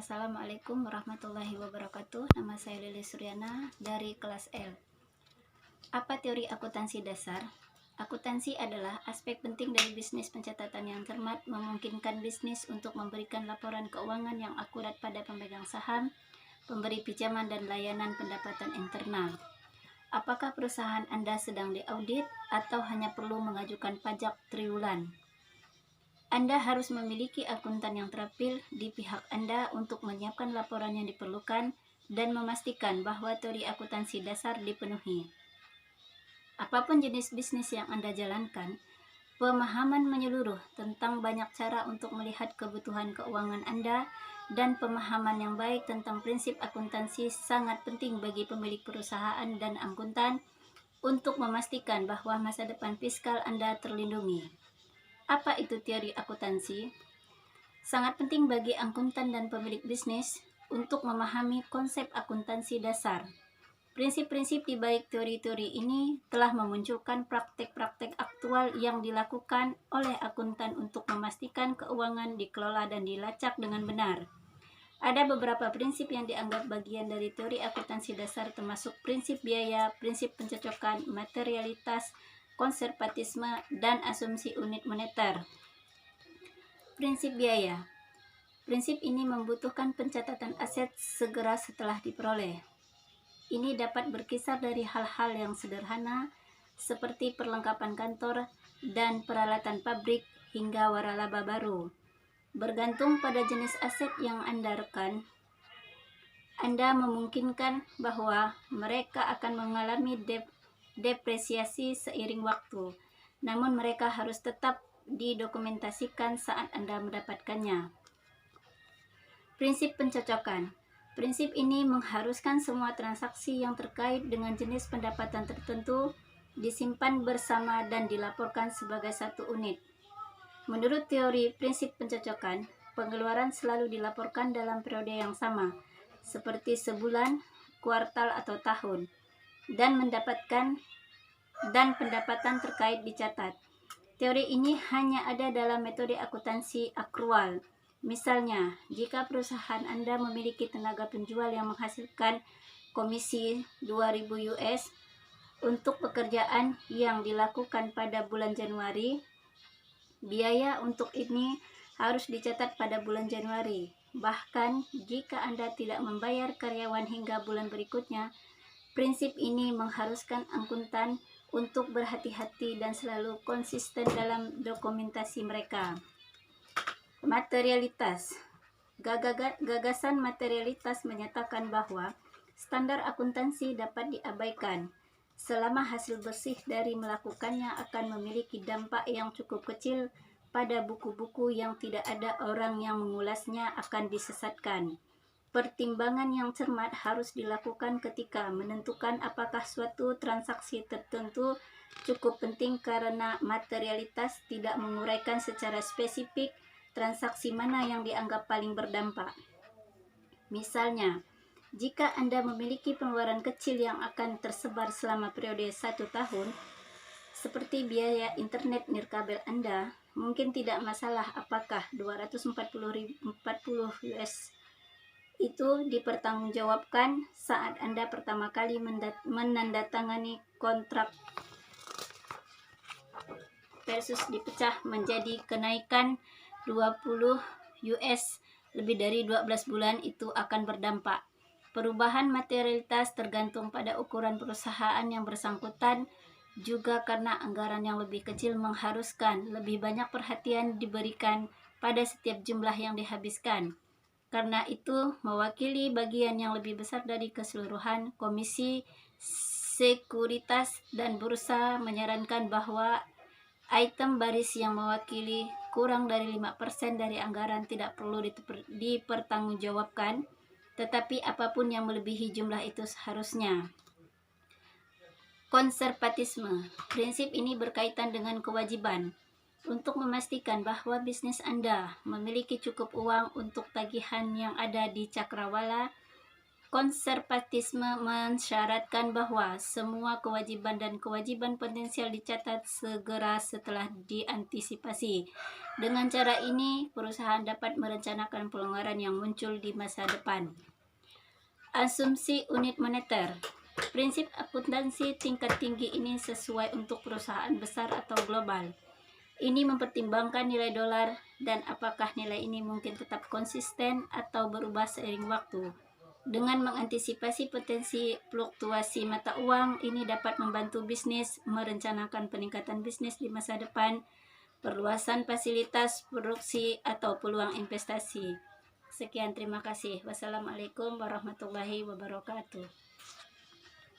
Assalamualaikum warahmatullahi wabarakatuh. Nama saya Lili Suryana dari kelas L. Apa teori akuntansi dasar? Akuntansi adalah aspek penting dari bisnis pencatatan yang cermat, memungkinkan bisnis untuk memberikan laporan keuangan yang akurat pada pemegang saham, pemberi pinjaman, dan layanan pendapatan internal. Apakah perusahaan Anda sedang diaudit atau hanya perlu mengajukan pajak triwulan? Anda harus memiliki akuntan yang terampil di pihak Anda untuk menyiapkan laporan yang diperlukan dan memastikan bahwa teori akuntansi dasar dipenuhi. Apapun jenis bisnis yang Anda jalankan, pemahaman menyeluruh tentang banyak cara untuk melihat kebutuhan keuangan Anda dan pemahaman yang baik tentang prinsip akuntansi sangat penting bagi pemilik perusahaan dan akuntan untuk memastikan bahwa masa depan fiskal Anda terlindungi. Apa itu teori akuntansi? Sangat penting bagi akuntan dan pemilik bisnis untuk memahami konsep akuntansi dasar. Prinsip-prinsip di balik teori-teori ini telah memunculkan praktek-praktek aktual yang dilakukan oleh akuntan untuk memastikan keuangan dikelola dan dilacak dengan benar. Ada beberapa prinsip yang dianggap bagian dari teori akuntansi dasar, termasuk prinsip biaya, prinsip pencocokan, materialitas, konservatisme, dan asumsi unit moneter. Prinsip biaya. Prinsip ini membutuhkan pencatatan aset segera setelah diperoleh. Ini dapat berkisar dari hal-hal yang sederhana seperti perlengkapan kantor dan peralatan pabrik hingga waralaba baru. Bergantung pada jenis aset yang Anda rekan, Anda memungkinkan bahwa mereka akan mengalami depresiasi seiring waktu, namun mereka harus tetap didokumentasikan saat Anda mendapatkannya. Prinsip pencocokan. Prinsip ini mengharuskan semua transaksi yang terkait dengan jenis pendapatan tertentu disimpan bersama dan dilaporkan sebagai satu unit. Menurut teori prinsip pencocokan, pengeluaran selalu dilaporkan dalam periode yang sama, seperti sebulan, kuartal, atau tahun, dan pendapatan terkait dicatat. Teori ini hanya ada dalam metode akuntansi akrual. Misalnya, jika perusahaan Anda memiliki tenaga penjual yang menghasilkan komisi 2.000 US untuk pekerjaan yang dilakukan pada bulan Januari, biaya untuk ini harus dicatat pada bulan Januari. Bahkan, jika Anda tidak membayar karyawan hingga bulan berikutnya, prinsip ini mengharuskan akuntan untuk berhati-hati dan selalu konsisten dalam dokumentasi mereka. Materialitas. Gagasan materialitas menyatakan bahwa standar akuntansi dapat diabaikan selama hasil bersih dari melakukannya akan memiliki dampak yang cukup kecil pada buku-buku yang tidak ada orang yang mengulasnya akan disesatkan. Pertimbangan yang cermat harus dilakukan ketika menentukan apakah suatu transaksi tertentu cukup penting karena materialitas tidak menguraikan secara spesifik transaksi mana yang dianggap paling berdampak. Misalnya, jika Anda memiliki pengeluaran kecil yang akan tersebar selama periode 1 tahun, seperti biaya internet nirkabel Anda, mungkin tidak masalah apakah 240 US itu dipertanggungjawabkan saat Anda pertama kali menandatangani kontrak versus dipecah menjadi kenaikan 20 US lebih dari 12 bulan itu akan berdampak. Perubahan materialitas tergantung pada ukuran perusahaan yang bersangkutan, juga karena anggaran yang lebih kecil mengharuskan lebih banyak perhatian diberikan pada setiap jumlah yang dihabiskan. Karena itu, mewakili bagian yang lebih besar dari keseluruhan, Komisi Sekuritas dan Bursa menyarankan bahwa item baris yang mewakili kurang dari 5% dari anggaran tidak perlu dipertanggungjawabkan, tetapi apapun yang melebihi jumlah itu seharusnya. Konservatisme. Prinsip ini berkaitan dengan kewajiban untuk memastikan bahwa bisnis Anda memiliki cukup uang untuk tagihan yang ada di cakrawala Konservatisme mensyaratkan bahwa semua kewajiban dan kewajiban potensial dicatat segera setelah diantisipasi. Dengan cara ini, perusahaan dapat merencanakan pelonggaran yang muncul di masa depan. Asumsi unit moneter. Prinsip akuntansi tingkat tinggi ini sesuai untuk perusahaan besar atau global. Ini mempertimbangkan nilai dolar dan apakah nilai ini mungkin tetap konsisten atau berubah seiring waktu. Dengan mengantisipasi potensi fluktuasi mata uang, ini dapat membantu bisnis merencanakan peningkatan bisnis di masa depan, perluasan fasilitas produksi, atau peluang investasi. Sekian, terima kasih. Wassalamualaikum warahmatullahi wabarakatuh.